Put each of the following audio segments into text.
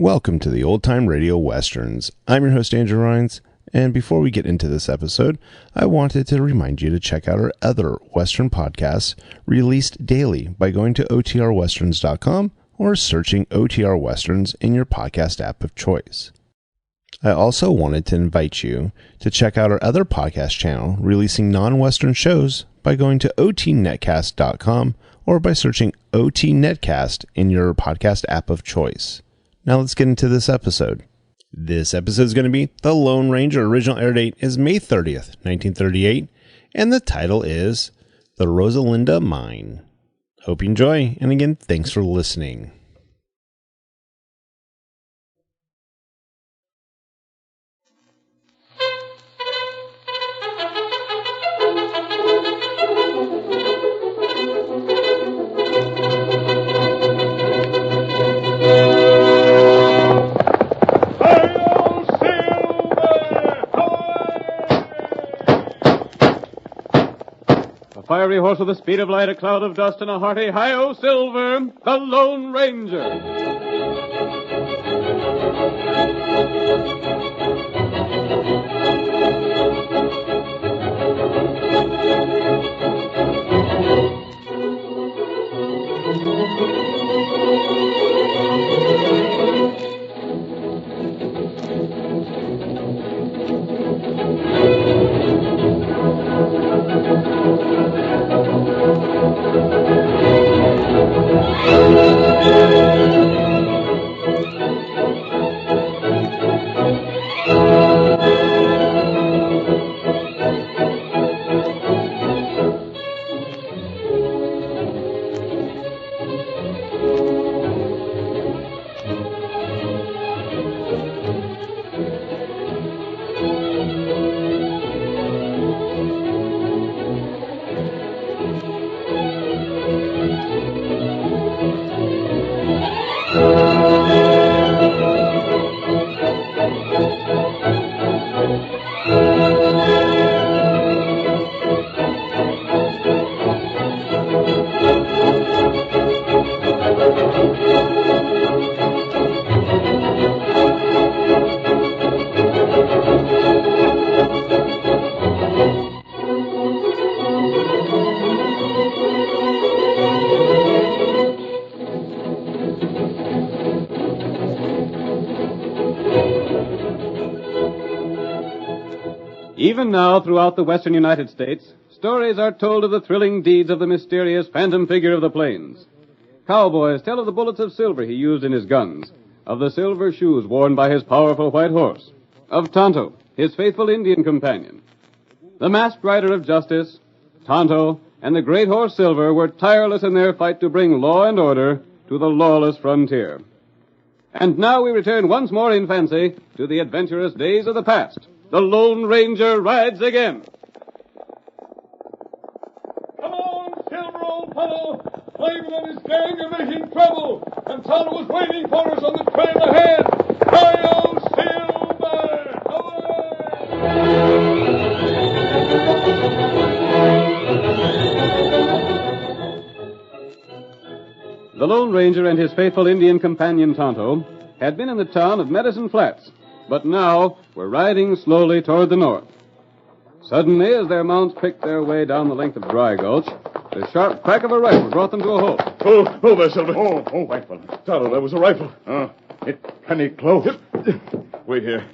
Welcome to the Old Time Radio Westerns. I'm your host, Andrew Rhines, and before we get into this episode, I wanted to remind you to check out our other Western podcasts released daily by going to otrwesterns.com or searching OTR Westerns in your podcast app of choice. I also wanted to invite you to check out our other podcast channel releasing non-Western shows by going to otnetcast.com or by searching OT Netcast in your podcast app of choice. Now let's get into this episode. This episode is going to be The Lone Ranger. Original air date is May 30th, 1938, and the title is The Rosalinda Mine. Hope you enjoy, and again, thanks for listening. Fiery horse with the speed of light, a cloud of dust, and a hearty hi-yo Silver, the Lone Ranger. Even now, throughout the western United States, stories are told of the thrilling deeds of the mysterious phantom figure of the plains. Cowboys tell of the bullets of silver he used in his guns, of the silver shoes worn by his powerful white horse, of Tonto, his faithful Indian companion. The masked rider of justice, Tonto, and the great horse Silver were tireless in their fight to bring law and order to the lawless frontier. And now we return once more in fancy to the adventurous days of the past. The Lone Ranger rides again. Come on, Silver, old fellow. Flavin and his gang are making trouble, and Tonto was waiting for us on the trail ahead. Hi-yo, Silver! The Lone Ranger and his faithful Indian companion Tonto had been in the town of Medicine Flats, but now were riding slowly toward the north. Suddenly, as their mounts picked their way down the length of Dry Gulch, the sharp crack of a rifle brought them to a halt. Oh, there, Silver. Oh, rifle. Tonto, that was a rifle. It's plenty close. Wait here.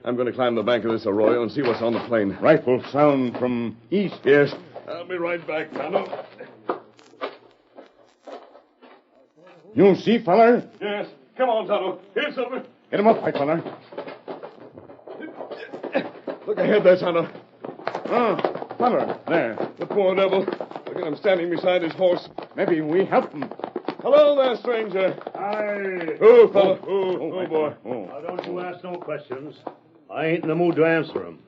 I'm going to climb the bank of this arroyo and see what's on the plain. Rifle sound from east. Yes. I'll be right back, Tonto. You see, feller? Yes. Come on, Tonto. Here, Silver. Get him up, white feller. Look ahead there, Tonto. Feller. There. The poor devil. Look at him standing beside his horse. Maybe we help him. Hello there, stranger. Aye. Oh, fella. Oh, boy. Now, don't you ask no questions. I ain't in the mood to answer 'em.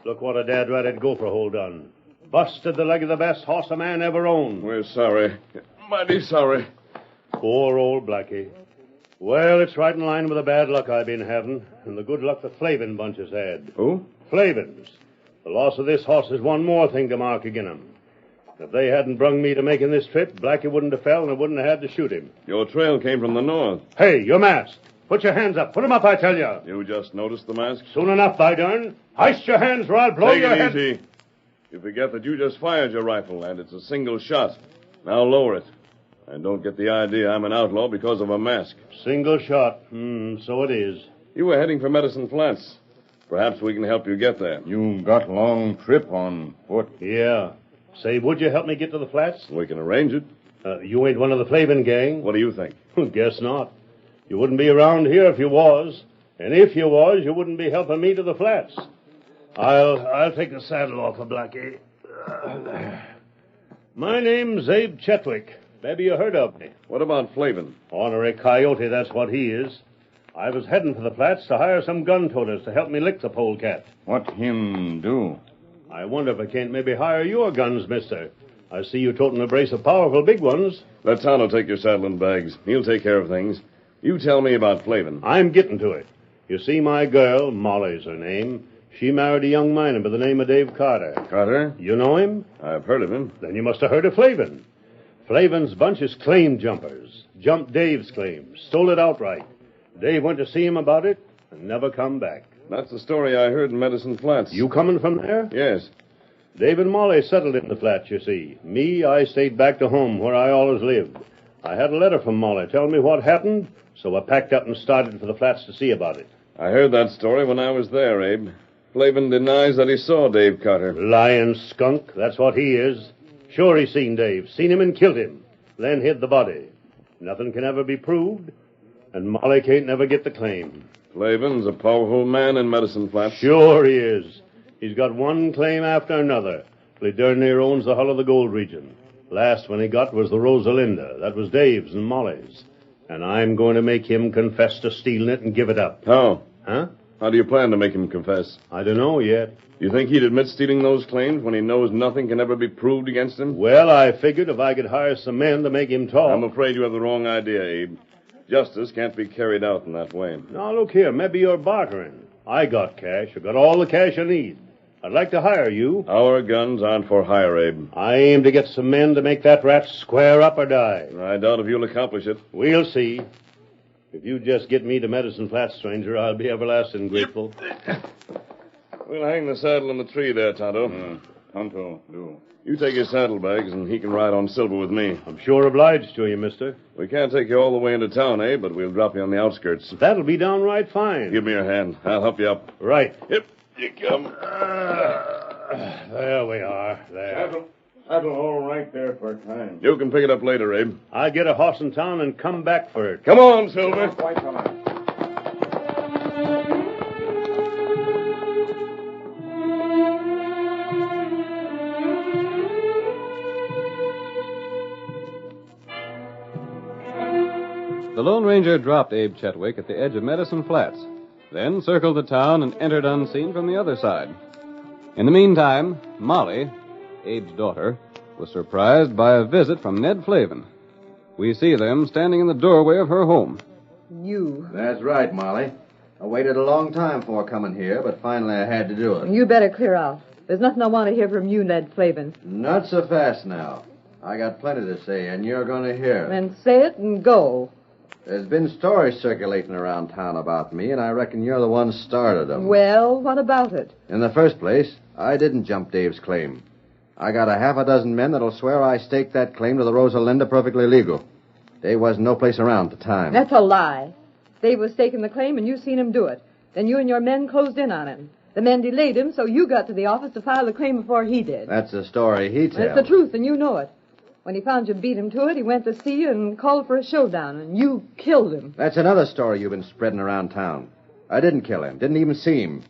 Look what a dad-ratted gopher hole done. Busted the leg of the best horse a man ever owned. We're sorry. Mighty sorry. Poor old Blackie. Well, it's right in line with the bad luck I've been having, and the good luck the Flavin bunch has had. Who? Flavins. The loss of this horse is one more thing to mark agin 'em. If they hadn't brung me to making this trip, Blackie wouldn't have fell and I wouldn't have had to shoot him. Your trail came from the north. Hey, you're masked. Put your hands up. Put 'em up, I tell you. You just noticed the mask? Soon enough, by darn. Hoist your hands or I'll blow Take your it head. easy. You forget that you just fired your rifle, and it's a single shot. Now lower it. And don't get the idea I'm an outlaw because of a mask. Single shot. So it is. You were heading for Medicine Flats. Perhaps we can help you get there. You got long trip on foot. Yeah. Say, would you help me get to the flats? We can arrange it. You ain't one of the Flavin gang? What do you think? Guess not. You wouldn't be around here if you was. And if you was, you wouldn't be helping me to the flats. I'll take the saddle off of Blackie. My name's Abe Chetwick. Maybe you heard of me. What about Flavin? Ornery coyote, that's what he is. I was heading for the flats to hire some gun toters to help me lick the polecat. What him do? I wonder if I can't maybe hire your guns, mister. I see you toting a brace of powerful big ones. Let Tonto take your saddle and bags. He'll take care of things. You tell me about Flavin. I'm getting to it. You see, my girl, Molly's her name, she married a young miner by the name of Dave Carter. Carter? You know him? I've heard of him. Then you must have heard of Flavin. Flavin's bunch is claim jumpers. Jumped Dave's claim. Stole it outright. Dave went to see him about it and never come back. That's the story I heard in Medicine Flats. You coming from there? Yes. Dave and Molly settled in the flats, you see. Me, I stayed back to home where I always lived. I had a letter from Molly telling me what happened, so I packed up and started for the flats to see about it. I heard that story when I was there, Abe. Flavin denies that he saw Dave Carter. Lying skunk, that's what he is. Sure he seen Dave, seen him and killed him, then hid the body. Nothing can ever be proved, and Molly can't never get the claim. Flavin's a powerful man in Medicine Flats. Sure he is. He's got one claim after another, till he darn near owns the hull of the gold region. Last one he got was the Rosalinda. That was Dave's and Molly's. And I'm going to make him confess to stealing it and give it up. How? Huh? How do you plan to make him confess? I don't know yet. You think he'd admit stealing those claims when he knows nothing can ever be proved against him? Well, I figured if I could hire some men to make him talk. I'm afraid you have the wrong idea, Abe. Justice can't be carried out in that way. Now, look here. Maybe you're bartering. I got cash. I got all the cash I need. I'd like to hire you. Our guns aren't for hire, Abe. I aim to get some men to make that rat square up or die. I doubt if you'll accomplish it. We'll see. If you just get me to Medicine Flats, stranger, I'll be everlasting grateful. We'll hang the saddle in the tree there, Tonto. Tonto, do. You take his saddlebags, and he can ride on Silver with me. I'm sure obliged to you, mister. We can't take you all the way into town, Abe, but we'll drop you on the outskirts. That'll be downright fine. Give me your hand. I'll help you up. Right. Yep, you come. There we are. There. Saddle all right there for time. You can pick it up later, Abe. I'll get a horse in town and come back for it. Come on, Silver. Quite all right. The Lone Ranger dropped Abe Chetwick at the edge of Medicine Flats, then circled the town and entered unseen from the other side. In the meantime, Molly, Abe's daughter, was surprised by a visit from Ned Flavin. We see them standing in the doorway of her home. You. That's right, Molly. I waited a long time before coming here, but finally I had to do it. You better clear out. There's nothing I want to hear from you, Ned Flavin. Not so fast now. I got plenty to say, and you're going to hear. Then say it and go. There's been stories circulating around town about me, and I reckon you're the one started them. Well, what about it? In the first place, I didn't jump Dave's claim. I got a half a dozen men that'll swear I staked that claim to the Rosalinda perfectly legal. Dave wasn't no place around at the time. That's a lie. Dave was staking the claim, and you seen him do it. Then you and your men closed in on him. The men delayed him, so you got to the office to file the claim before he did. That's the story he tells. That's the truth, and you know it. When he found you beat him to it, he went to see you and called for a showdown, and you killed him. That's another story you've been spreading around town. I didn't kill him. Didn't even see him.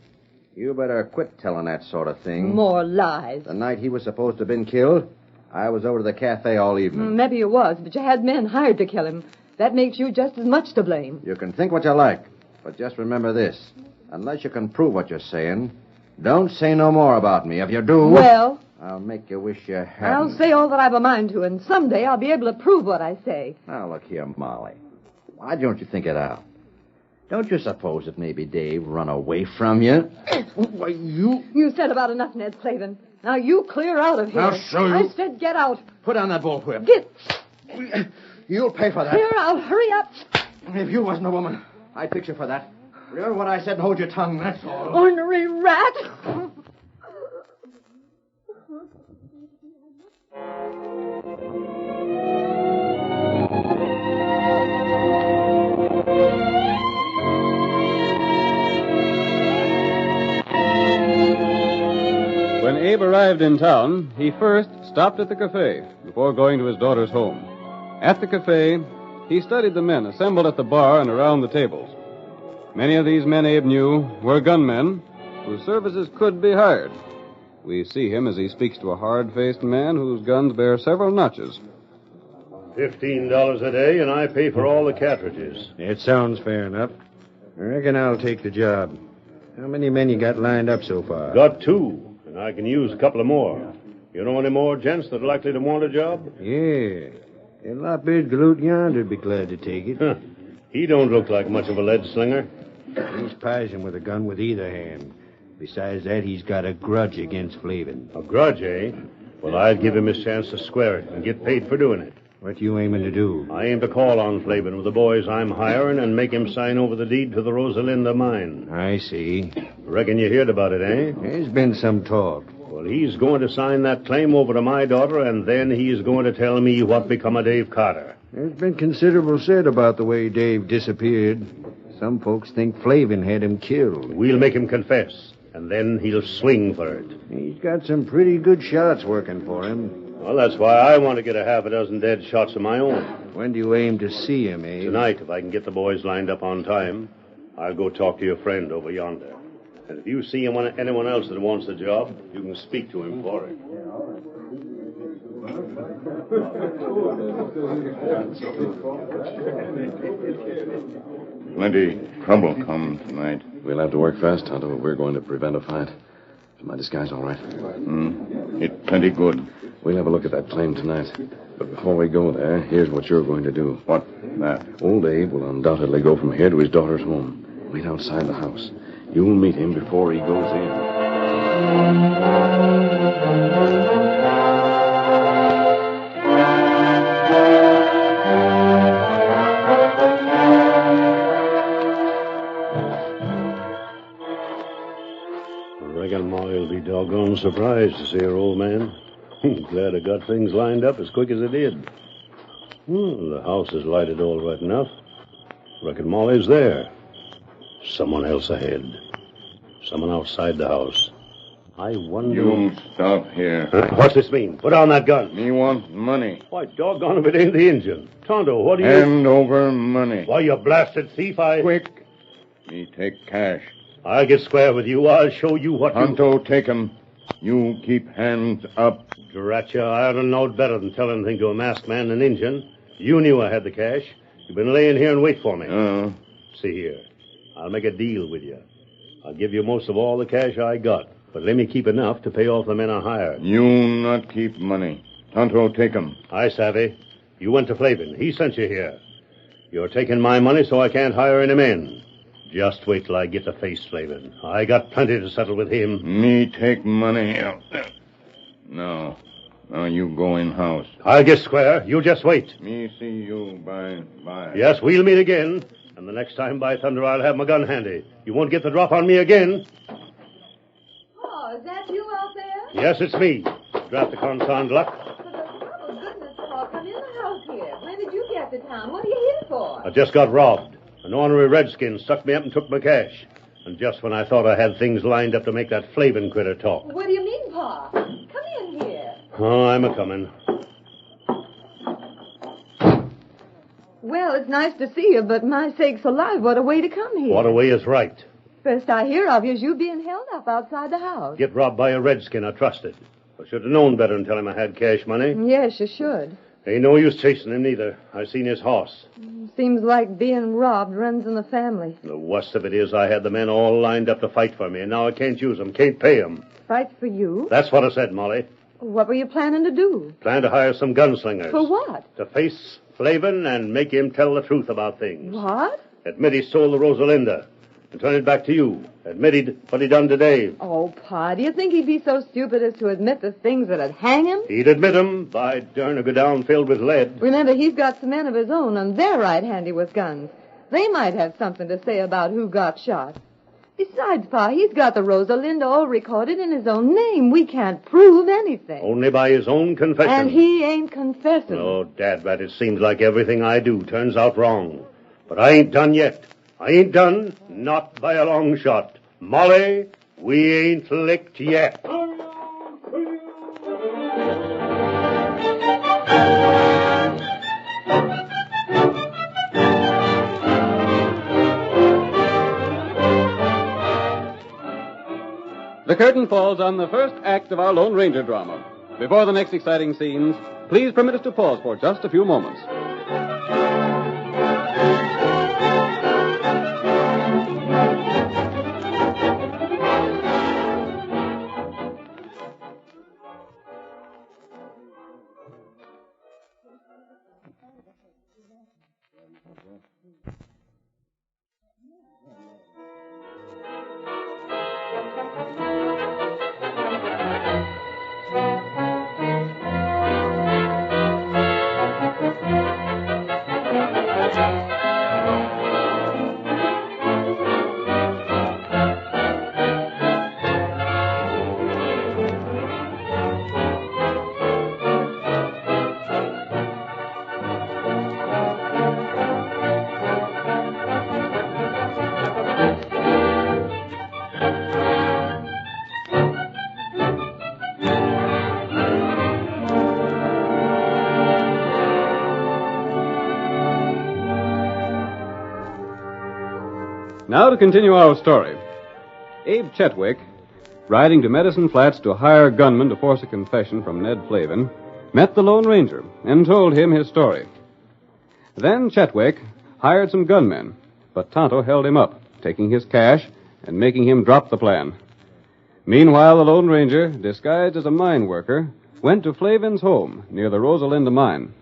You better quit telling that sort of thing. More lies. The night he was supposed to have been killed, I was over to the cafe all evening. Maybe you was, but you had men hired to kill him. That makes you just as much to blame. You can think what you like, but just remember this. Unless you can prove what you're saying, don't say no more about me. If you do... Well... I'll make you wish you hadn't. I'll say all that I've a mind to, and someday I'll be able to prove what I say. Now, look here, Molly. Why don't you think it out? Don't you suppose that maybe Dave run away from you? Why, you... You said about enough, Ned Flavin. Now you clear out of here. I'll show you. I said get out. Put down that bullwhip. Get... You'll pay for that. Clear out. Hurry up. If you wasn't a woman, I'd fix you for that. Remember what I said and hold your tongue, that's all. Ornery rat! When Abe arrived in town, he first stopped at the cafe before going to his daughter's home. At the cafe, he studied the men assembled at the bar and around the tables. Many of these men, Abe knew, were gunmen whose services could be hired. We see him as he speaks to a hard-faced man whose guns bear several notches. $15 a day, and I pay for all the cartridges. It sounds fair enough. I reckon I'll take the job. How many men you got lined up so far? Got 2, and I can use a couple of more. You know any more gents that are likely to want a job? Yeah. And Lop-Eared Galoot yonder'd be glad to take it. He don't look like much of a lead slinger. He's pizing with a gun with either hand. Besides that, he's got a grudge against Flavin. A grudge, eh? Well, I'd give him his chance to square it and get paid for doing it. What you aiming to do? I aim to call on Flavin with the boys I'm hiring and make him sign over the deed to the Rosalinda mine. I see. Reckon you heard about it, eh? There's been some talk. Well, he's going to sign that claim over to my daughter, and then he's going to tell me what become of Dave Carter. There's been considerable said about the way Dave disappeared. Some folks think Flavin had him killed. We'll make him confess, and then he'll swing for it. He's got some pretty good shots working for him. Well, that's why I want to get a half a dozen dead shots of my own. When do you aim to see him, Abe? Tonight, if I can get the boys lined up on time, I'll go talk to your friend over yonder. And if you see anyone else that wants the job, you can speak to him for it. Plenty trouble come tonight. We'll have to work fast, Tonto, if we're going to prevent a fight. Is my disguise all right? It plenty good. We'll have a look at that claim tonight. But before we go there, here's what you're going to do. What? That? Old Abe will undoubtedly go from here to his daughter's home. Wait outside the house. You'll meet him before he goes in. I reckon Molly'll be doggone surprised to see her old man. Glad I got things lined up as quick as I did. The house is lighted all right enough. Reckon Molly's there. Someone else ahead. Someone outside the house. I wonder... You stop here. What's this mean? Put down that gun. Me want money. Why, doggone if it ain't the engine. Tonto, what do you... Hand over money. Why, you blasted thief, Quick. Me take cash. I'll get square with you. I'll show you what Tonto, take 'em. You keep hands up. Drat you, I ought to know better than tell anything to a masked man and an Injun. You knew I had the cash. You've been laying here and wait for me. See here. I'll make a deal with you. I'll give you most of all the cash I got, but let me keep enough to pay off the men I hired. You not keep money. Tonto, take 'em. I savvy. You went to Flavin. He sent you here. You're taking my money so I can't hire any men. Just wait till I get to face Flavin. I got plenty to settle with him. Me take money. No. Now you go in house. I'll get square. You just wait. Me see you by. Yes, we'll meet again. And the next time, by thunder, I'll have my gun handy. You won't get the drop on me again. Oh, is that you out there? Yes, it's me. Drat the confound luck. For the love of goodness, Paul, come in the house here. When did you get to town? What are you here for? I just got robbed. An ornery redskin stuck me up and took my cash. And just when I thought I had things lined up to make that Flavin critter talk. What do you mean, Pa? Come in here. Oh, I'm a-coming. Well, it's nice to see you, but my sakes alive, what a way to come here. What a way is right. First I hear of you is you being held up outside the house. Get robbed by a redskin I trusted. I should have known better than tell him I had cash money. Yes, you should. Ain't no use chasing him, neither. I seen his horse. Seems like being robbed runs in the family. The worst of it is I had the men all lined up to fight for me, and now I can't use them, can't pay them. Fight for you? That's what I said, Molly. What were you planning to do? Plan to hire some gunslingers. For what? To face Flavin and make him tell the truth about things. What? Admit he stole the Rosalinda and turn it back to you. Admit what he done to Dave. Oh, Pa, do you think he'd be so stupid as to admit the things that'd hang him? He'd admit them. By darn, a go down filled with lead. Remember, he's got some men of his own, and they're right handy with guns. They might have something to say about who got shot. Besides, Pa, he's got the Rosalinda all recorded in his own name. We can't prove anything. Only by his own confession. And he ain't confessing. Oh, Dadrat, it seems like everything I do turns out wrong. But I ain't done yet. I ain't done, not by a long shot. Molly, we ain't licked yet. The curtain falls on the first act of our Lone Ranger drama. Before the next exciting scenes, please permit us to pause for just a few moments. Now to continue our story. Abe Chetwick, riding to Medicine Flats to hire gunmen to force a confession from Ned Flavin, met the Lone Ranger and told him his story. Then Chetwick hired some gunmen, but Tonto held him up, taking his cash and making him drop the plan. Meanwhile, the Lone Ranger, disguised as a mine worker, went to Flavin's home near the Rosalinda mine.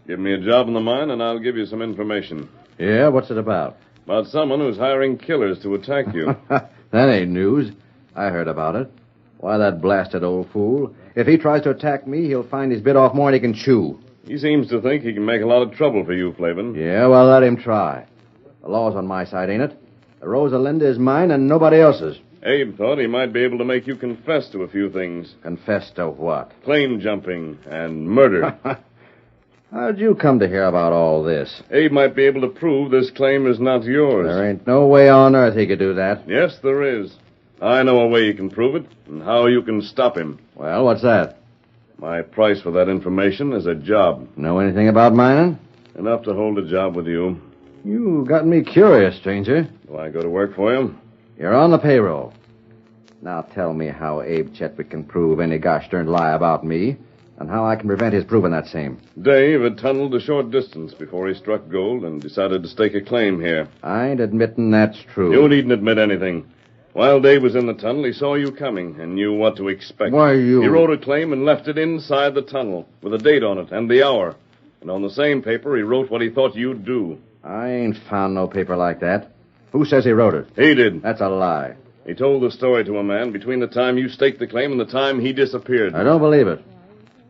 Give me a job in the mine, and I'll give you some information. Yeah, what's it about? About someone who's hiring killers to attack you. That ain't news. I heard about it. Why, that blasted old fool. If he tries to attack me, he'll find he's bit off more than he can chew. He seems to think he can make a lot of trouble for you, Flavin. Yeah, well, let him try. The law's on my side, ain't it? The Rosalinda is mine and nobody else's. Abe thought he might be able to make you confess to a few things. Confess to what? Claim jumping and murder. How'd you come to hear about all this? Abe might be able to prove this claim is not yours. There ain't no way on earth he could do that. Yes, there is. I know a way you can prove it, and how you can stop him. Well, what's that? My price for that information is a job. Know anything about mining? Enough to hold a job with you. You got me curious, stranger. Do I go to work for you? You're on the payroll. Now tell me how Abe Chetwick can prove any gosh darn lie about me, and how I can prevent his proving that same. Dave had tunneled a short distance before he struck gold and decided to stake a claim here. I ain't admitting that's true. You needn't admit anything. While Dave was in the tunnel, he saw you coming and knew what to expect. Why, you... He wrote a claim and left it inside the tunnel with a date on it and the hour. And on the same paper, he wrote what he thought you'd do. I ain't found no paper like that. Who says he wrote it? He did. That's a lie. He told the story to a man between the time you staked the claim and the time he disappeared. I don't believe it.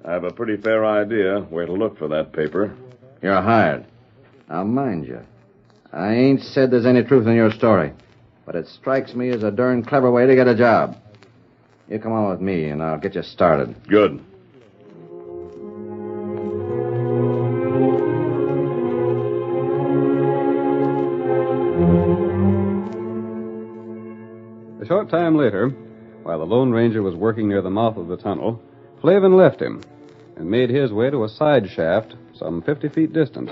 I have a pretty fair idea where to look for that paper. You're hired. Now, mind you, I ain't said there's any truth in your story, but it strikes me as a darn clever way to get a job. You come on with me, and I'll get you started. Good. A short time later, while the Lone Ranger was working near the mouth of the tunnel, Flavin left him and made his way to a side shaft some 50 feet distant.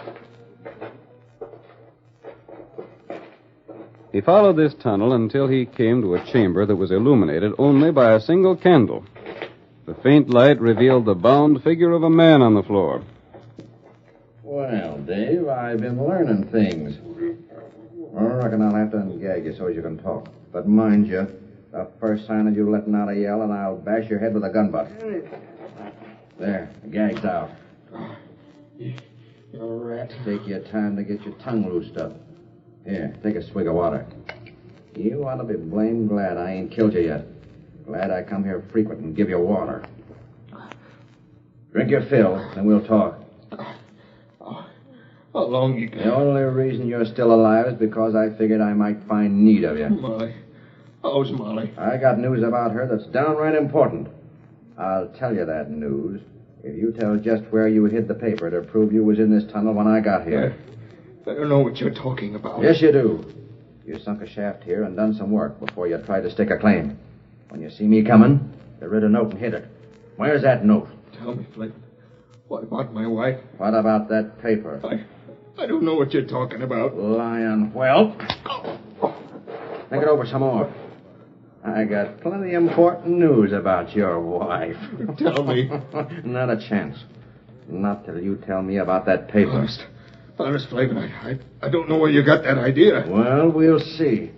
He followed this tunnel until he came to a chamber that was illuminated only by a single candle. The faint light revealed the bound figure of a man on the floor. Well, Dave, I've been learning things. I reckon I'll have to ungag you so as you can talk. But mind you, the first sign of you letting out a yell, and I'll bash your head with a gun butt. There, the gag's out. You rat. Take your time to get your tongue loosed up. Here, take a swig of water. You ought to be blamed glad I ain't killed you yet. Glad I come here frequent and give you water. Drink your fill, and we'll talk. How long you got? The only reason you're still alive is because I figured I might find need of you. Molly. How's Molly? I got news about her that's downright important. I'll tell you that news if you tell just where you hid the paper to prove you was in this tunnel when I got here. I don't know what you're talking about. Yes, you do. You sunk a shaft here and done some work before you tried to stake a claim. When you see me coming, you read a note and hid it. Where's that note? Tell me, Flavin. What about my wife? What about that paper? I don't know what you're talking about. Lying whelp. Think it over some more. I got plenty important news about your wife. Tell me. Not a chance. Not till you tell me about that paper. Honest, Flavin, I don't know where you got that idea. Well, we'll see.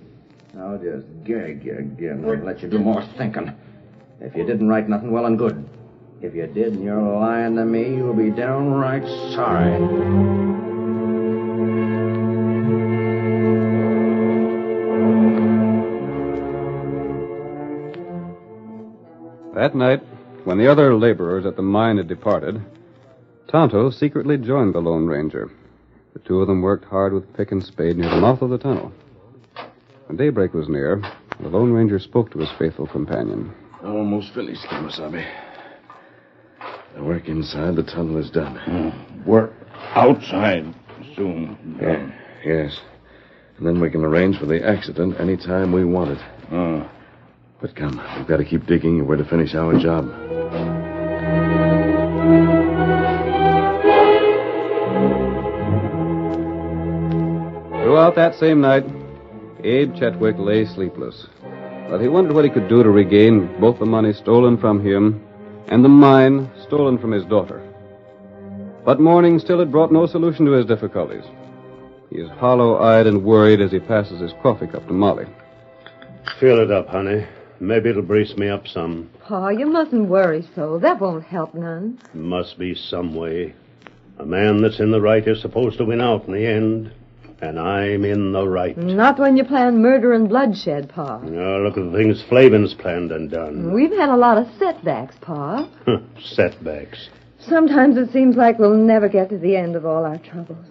I'll just gag you again and let you do more thinking. If you didn't write nothing, well and good. If you did and you're lying to me, you'll be downright sorry. That night, when the other laborers at the mine had departed, Tonto secretly joined the Lone Ranger. The two of them worked hard with pick and spade near the mouth of the tunnel. When daybreak was near, the Lone Ranger spoke to his faithful companion. Almost finished, Kamasabi. The work inside the tunnel is done. Work outside soon. Yeah, yes. And then we can arrange for the accident any time we want it. But come, we've got to keep digging if we're to finish our job. Throughout that same night, Abe Chetwick lay sleepless. But he wondered what he could do to regain both the money stolen from him and the mine stolen from his daughter. But morning still had brought no solution to his difficulties. He is hollow-eyed and worried as he passes his coffee cup to Molly. Fill it up, honey. Maybe it'll brace me up some. Pa, you mustn't worry so. That won't help none. Must be some way. A man that's in the right is supposed to win out in the end. And I'm in the right. Not when you plan murder and bloodshed, Pa. Now, look at the things Flavin's planned and done. We've had a lot of setbacks, Pa. Setbacks. Sometimes it seems like we'll never get to the end of all our troubles.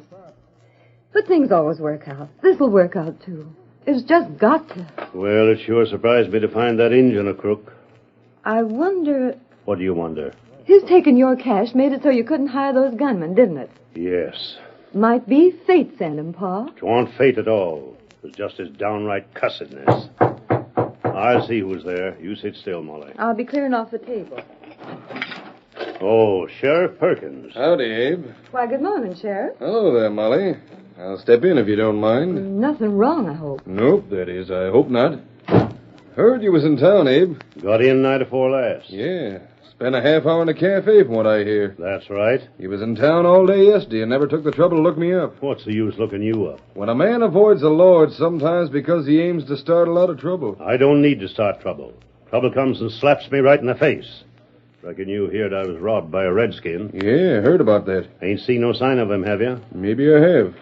But things always work out. This'll work out, too. It's just got to. Well, it sure surprised me to find that Injun a crook. I wonder... What do you wonder? His taking your cash made it so you couldn't hire those gunmen, didn't it? Yes. Might be fate sent him, Pa. It wasn't fate at all. It was just his downright cussedness. I'll see who's there. You sit still, Molly. I'll be clearing off the table. Oh, Sheriff Perkins. Howdy, Abe. Why, good morning, Sheriff. Hello there, Molly. I'll step in if you don't mind. Nothing wrong, I hope. Nope, that is, I hope not. Heard you was in town, Abe. Got in night afore last. Yeah. Spent a half hour in a cafe from what I hear. That's right. You was in town all day yesterday and never took the trouble to look me up. What's the use looking you up? When a man avoids the law, it's sometimes because he aims to start a lot of trouble. I don't need to start trouble. Trouble comes and slaps me right in the face. Reckon you heard I was robbed by a redskin. Yeah, heard about that. Ain't seen no sign of him, have you? Maybe I have.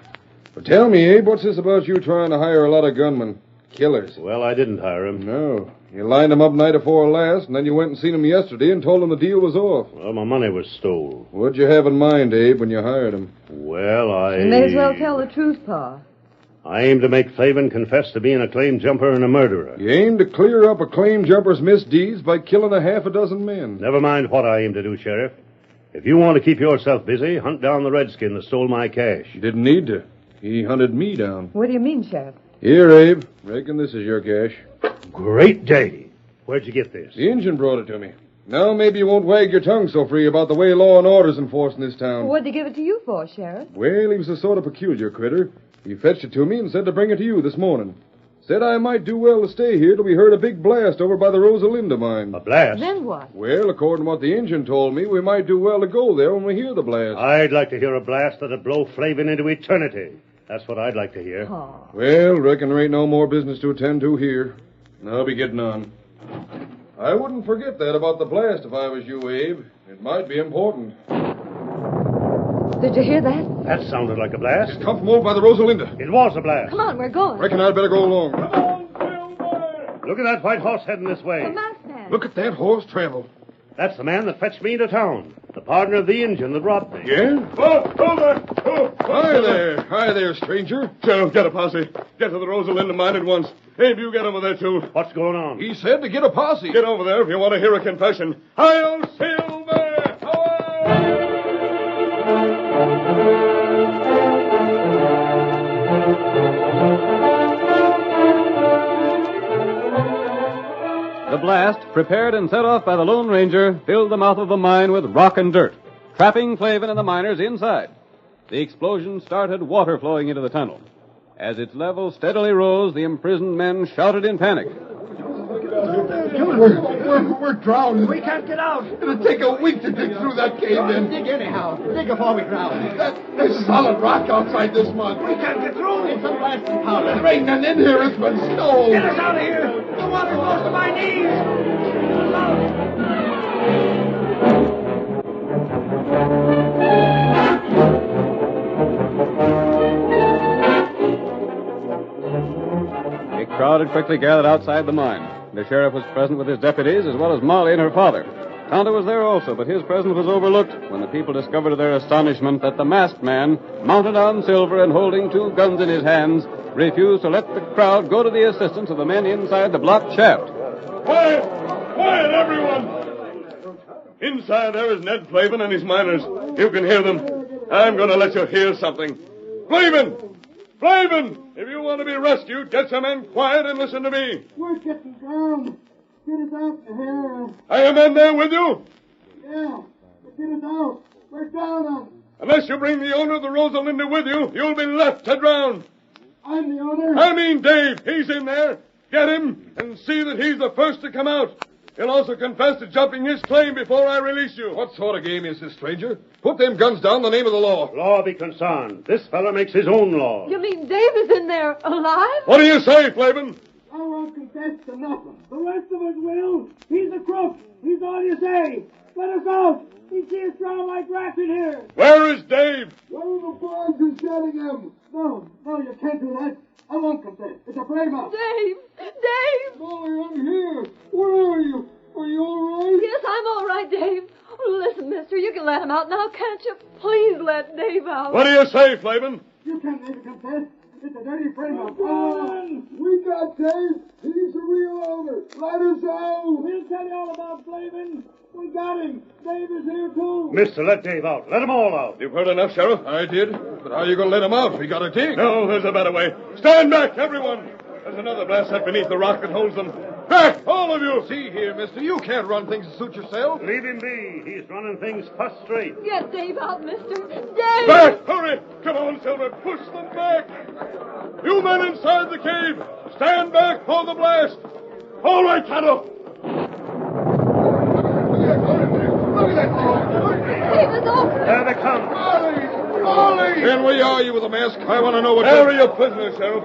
But tell me, Abe, what's this about you trying to hire a lot of gunmen? Killers. Well, I didn't hire him. No. You lined them up night afore last, and then you went and seen them yesterday and told them the deal was off. Well, my money was stole. What'd you have in mind, Abe, when you hired them? Well, You may as well tell the truth, Pa. I aim to make Flavin confess to being a claim jumper and a murderer. You aim to clear up a claim jumper's misdeeds by killing a half a dozen men. Never mind what I aim to do, Sheriff. If you want to keep yourself busy, hunt down the redskin that stole my cash. Didn't need to. He hunted me down. What do you mean, Sheriff? Here, Abe. Reckon this is your cash. Great day. Where'd you get this? The Injun brought it to me. Now maybe you won't wag your tongue so free about the way law and order's enforced in this town. What'd he give it to you for, Sheriff? Well, he was a sort of peculiar critter. He fetched it to me and said to bring it to you this morning. Said I might do well to stay here till we heard a big blast over by the Rosalinda mine. A blast? Then what? Well, according to what the Injun told me, we might do well to go there when we hear the blast. I'd like to hear a blast that'd blow Flavin into eternity. That's what I'd like to hear. Oh. Well, reckon there ain't no more business to attend to here. I'll be getting on. I wouldn't forget that about the blast if I was you, Abe. It might be important. Did you hear that? That sounded like a blast. It come from over by the Rosalinda. It was a blast. Come on, we're going. Reckon I'd better go along. Come on, Silver! Look at that white horse heading this way. The masked man. Look at that horse travel. That's the man that fetched me to town. The partner of the Indian that robbed me. Yeah? Hi there, stranger. Sheriff, get a posse. Get to the Rosalinda mine at once. Abe, you get over there, too. What's going on? He said to get a posse. Get over there if you want to hear a confession. Hi-yo, Silver! The blast, prepared and set off by the Lone Ranger, filled the mouth of the mine with rock and dirt, trapping Flavin and the miners inside. The explosion started water flowing into the tunnel. As its level steadily rose, the imprisoned men shouted in panic. We're drowned. We can't get out. It'll take a week to dig through that cave in. Dig anyhow. Dig before we drown. There's solid rock outside this mud. We can't get through. It's a blasting powder. It's raining in here. It's been snow. Get us out of here. The water goes to my knees. A crowd had quickly gathered outside the mine. The sheriff was present with his deputies, as well as Molly and her father. Tonto was there also, but his presence was overlooked when the people discovered to their astonishment that the masked man, mounted on Silver and holding 2 guns in his hands, refused to let the crowd go to the assistance of the men inside the blocked shaft. Quiet! Quiet, everyone! Inside there is Ned Flavin and his miners. You can hear them. I'm going to let you hear something. Flavin! Flavin! If you want to be rescued, get some men quiet and listen to me. We're getting drowned. Get us out of here. Are your men there with you? Yeah, get us out. We're drowning. Unless you bring the owner of the Rosalinda with you, you'll be left to drown. I'm the owner. I mean Dave. He's in there. Get him and see that he's the first to come out. He'll also confess to jumping his claim before I release you. What sort of game is this, stranger? Put them guns down in the name of the law. Law be concerned. This fella makes his own law. You mean Dave is in there alive? What do you say, Flavin? I won't confess to nothing. The rest of us will. He's a crook. He's all you say. Let us out. He see us drown like rats in here. Where is Dave? One of the boys is getting him. No, you can't do that. I won't confess. It's a brave out. Dave! Dave! Molly, I'm here. Where are you? Are you all right? Yes, I'm all right, Dave. Listen, mister, you can let him out now, can't you? Please let Dave out. What do you say, Flavin? You can't make a confess. It's a dirty frame up. We got Dave. He's the real owner. Let us out. We'll tell you all about Flavin. We got him. Dave is here, too. Mister, let Dave out. Let them all out. You've heard enough, Sheriff? I did. But how are you going to let him out? We got a dig. No, there's a better way. Stand back, everyone. There's another blast set beneath the rock that holds them. Back, all of you. See here, mister, you can't run things to suit yourself. Leave him be. He's running things first straight. Get Dave out, mister. Dave! Back, hurry. Come on, Silver. Push them back. You men inside the cave, stand back for the blast. All right, Tonto. Look at that. Dave is over. There they come. Molly! And where are you with the mask? I want to know what... Carry your prisoner, Sheriff.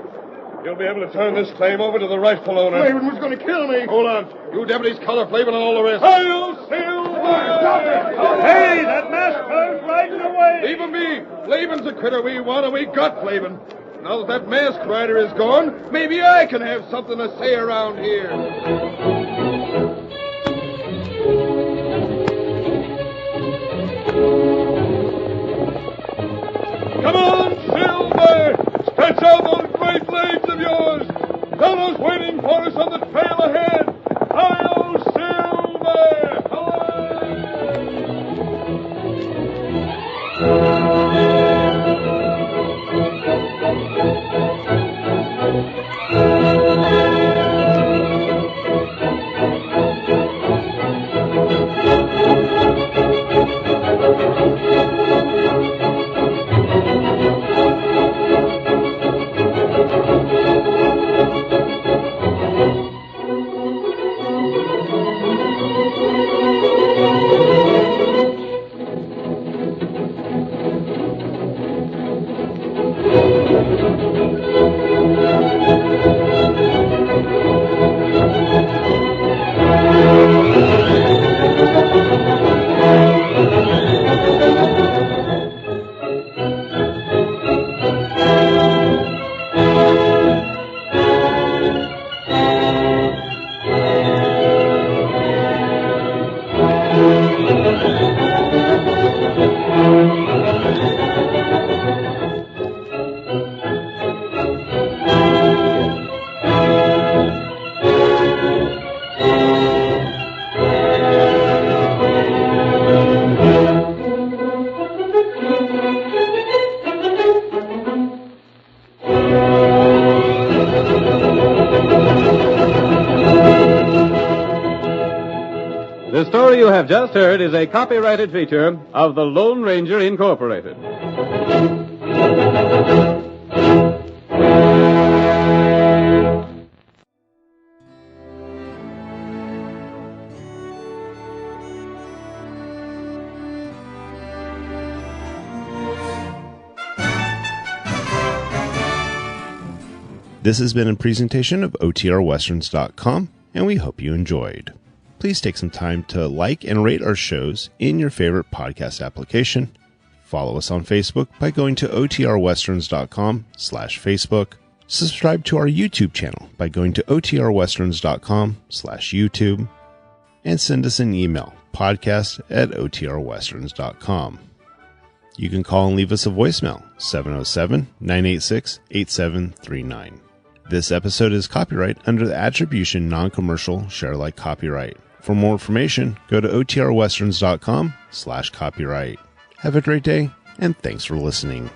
You'll be able to turn this claim over to the rightful owner. Flavin was going to kill me. Hold on. You deputies color Flavin and all the rest. Hail, Silver! Hey, that masked fella's riding away. Leave him be. Flavin's the critter we want, and we got Flavin. Now that masked rider is gone, maybe I can have something to say around here. Come on, Silver! Stretch out those great legs of yours! Fellows waiting for us on the trail ahead! Hi-yo, Silver! The story you have just heard is a copyrighted feature of the Lone Ranger Incorporated. This has been a presentation of OTRWesterns.com, and we hope you enjoyed. Please take some time to like and rate our shows in your favorite podcast application. Follow us on Facebook by going to OTRWesterns.com/Facebook. Subscribe to our YouTube channel by going to OTRWesterns.com/YouTube. And send us an email, podcast@OTRWesterns.com. You can call and leave us a voicemail, 707-986-8739. This episode is copyright under the Attribution Non-Commercial Share-alike copyright. For more information, go to OTRWesterns.com/copyright. Have a great day, and thanks for listening.